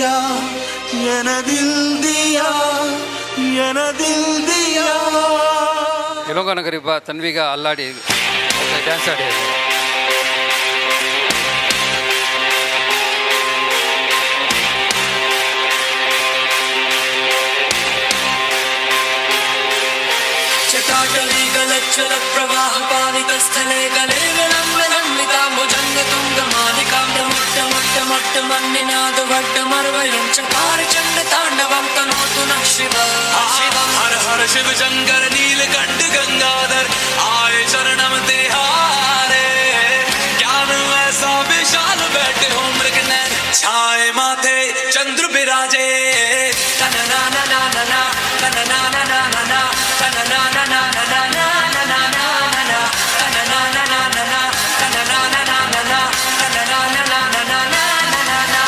दिया எனதில் दिया எனதில் दिया இளங்கோ நகரிப்பா தன்விகா அல்லாடி டான்ஸ் ஆடியது. चटाटवी गलच्छल प्रवाह पावित स्थले गले विलम्बिता भुजंग तुंग मालिका मट्ट मट्ट मट्ट मन्निनाद वड्ड मर्वयं चकार चंड तांडवं तनोतु नः शिवं हर हर शिव शंकर नीलकंठ गंगाधर आए शरणम तिहारे ज्ञान ऐसा विशाल बैठे हो मृग नैन छाए माथे चंद्र विराजे तनना ना ना ना ना तनना ना ना ना ना तनना ना ना ना ना ना ना ना ना तनना ना ना ना ना तनना ना ना ना ना तनना ना ना ना ना ना ना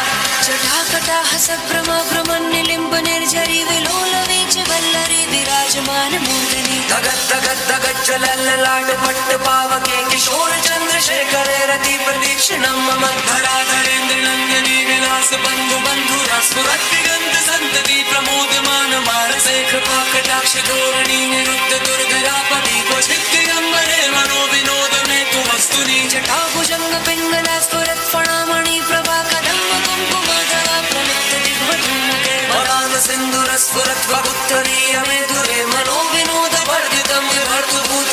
जटाकटा हसभ्रम भ्रमन्निलिम्ब निर्झरी विलोल वीच वल्लरी विराजमान मूर्धनि धगत धगत धगत चलल्ललाट पट्ट पावके किशोर चंद्रशेखर रति प्रदीक्षणं मम धराधरेन्द्र नंदिनी विलास बंधु बंधुरा स्फुरत्तिगंध संतति प्रमोदमान मानसे कृपा कटाक्ष धोरणी निरुद्ध दुर्धरापति क्वचित्तिगंबरे मनो विनोद में तु वस्तुनि जटाभुजंग पिंगला स्फुरत् फणामणि प्रभा कदम्ब कुंकुमाधरा प्रलिप्त दिग्वधूमके मदान सिंधुर स्फुरत् बहुत्तरीय मेधुरे मनो विनोद वर्धितं विभर्तुभूत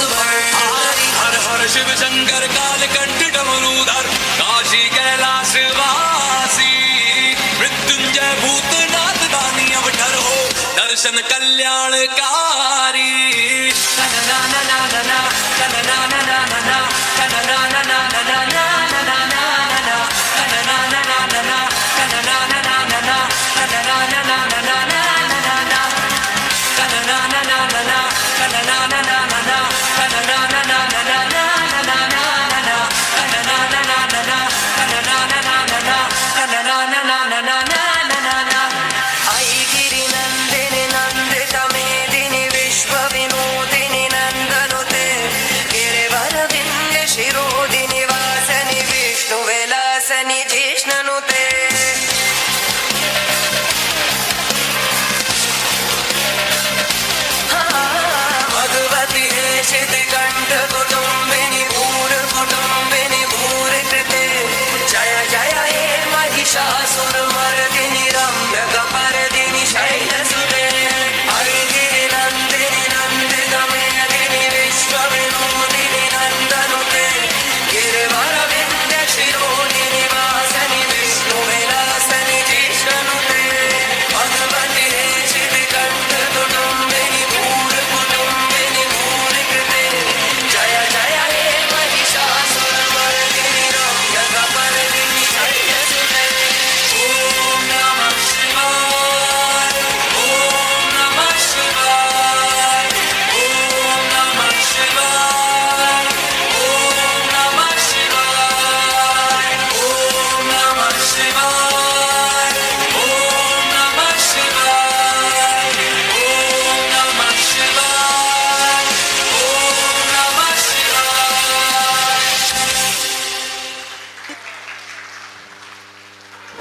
हर हर शिव शंकर कालकंठ डमरूधर काशी कैलाश वासी मृत्युंजय भूतनाथ दानी अवतार हो दर्शन कल्याणकारी तनना ना ना ना ना तनना ना ना ना ना तनना ना ना ना ना ना ना ना तनना ना ना ना ना तनना ना ना ना ना तनना ना ना ना ना ना तनना ना ना ना ना तनना ना ना ना ना तनना ना ना ना ना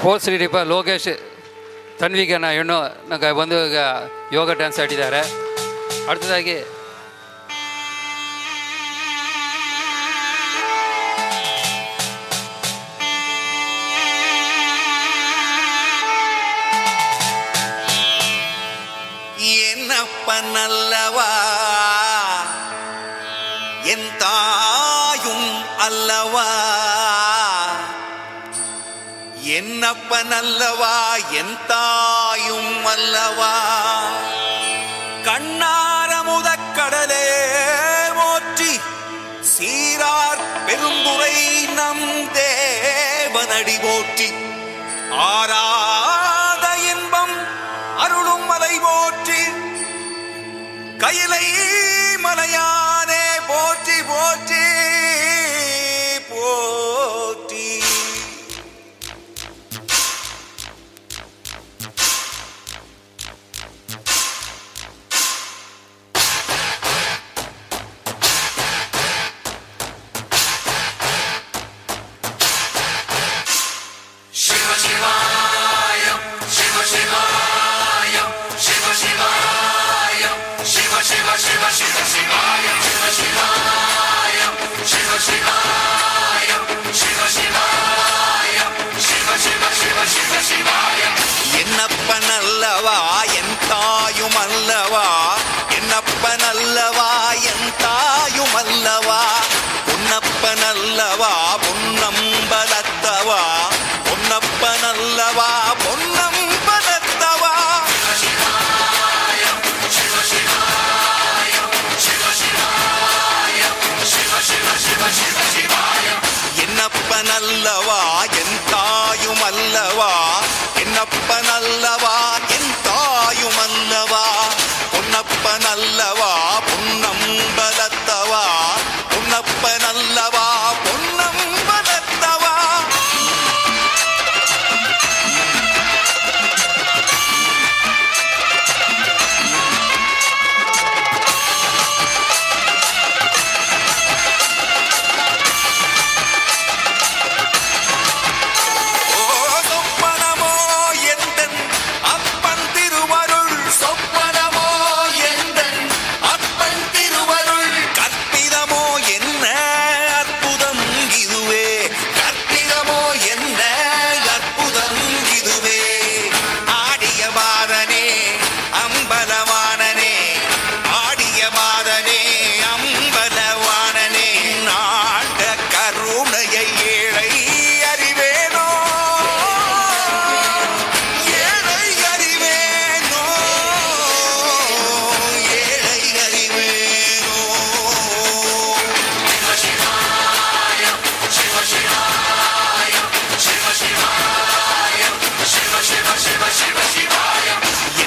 ಹೋದ್ಸರಿಪ್ಪ ಲೋಕೇಶ್ ತನ್ವಿಗನ ಹೆಣ್ಣು ನಂಗೆ ಬಂದು ಈಗ ಯೋಗ ಡ್ಯಾನ್ಸ್ ಆಡಿದ್ದಾರೆ. அடுத்ததாಗಿ என்னப்பனல்லவா என் தாயும் அல்லவா என்னப்பனல்லவா என் தாயும் அல்லவா கண்ணார முதக்கடலே போற்றி சீரார் பெரும்புரை நம் தேவனடி போற்றி ஆராத இன்பம் அருளும் மலை போற்றி கையிலை மலையானே போற்றி போற்றி போற்றி என்னப்பனல்லவா என் தாயுமல்லவா, என்னப்பனல்லவா என் தாயுமல்லவா, பொன்னப்பனல்லவா பொன்னம்பலத்தவா, பொன்னப்பனல்லவா பொன்னம்பலத்தவா. என்னப்பனல்லவா என் தாயுமல்லவா, என்னப்பனல்லவா என் தாயுமல்லவா, பொன்னப்பனல்லவா பொன்னம்பலத்தவா, பொன்னப்பனல்லவா பொன்னம்பலத்தவா.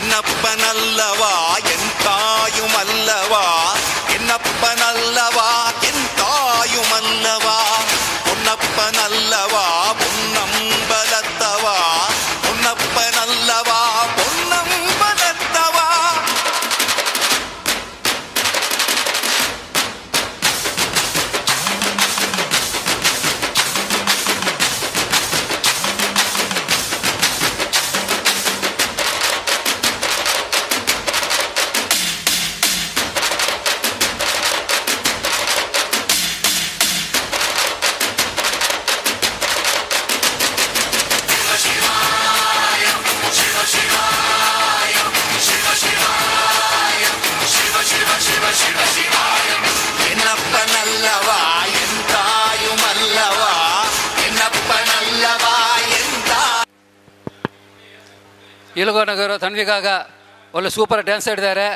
என்னப்பனல்லவா என் தாயுமல்லவா, என்னப்பனல்லவா என் தாயுமல்லவா, பொன்னப்பனல்லவா பொன்னம்பலத்தவா, பொன்னப்பனல்லவா பொன்னம்பலத்தவா. என்னப்பனல்லவா என் தாயுமல்லவா, என்னப்பனல்லவா என் ತಾಯಿ. ಇಲುಗೋನಗರು ತನ್ವಿಗಾಗ ಒಳ್ಳೆ ಸೂಪರ್ ಡ್ಯಾನ್ಸ್ ಆಡಿದ್ದಾರೆ.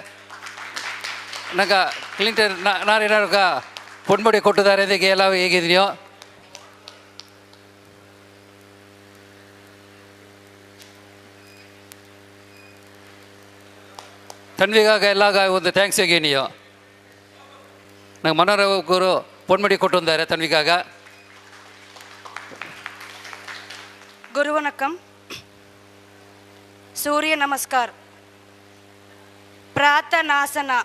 ನಂಗೆ ಕ್ಲಿಂಟರ್ ನಾನೇನಾಗ ಪೊನ್ಮುಡಿ ಕೊಟ್ಟಿದ್ದಾರೆ ಇದಕ್ಕೆ ಎಲ್ಲ ಹೇಗಿದೆಯೋ. ತನ್ವಿಗಾಗ ಎಲ್ಲಾಗ ಒಂದು ಥ್ಯಾಂಕ್ಸ್ ಹೇಗೇನಿಯೋ. ನಂಗೆ ಮನೋರವರು பொன்முடி கொண்டு வந்தார் தன்விக்காக. குரு வணக்கம். சூரிய நமஸ்கார். பிரார்த்தனாசனா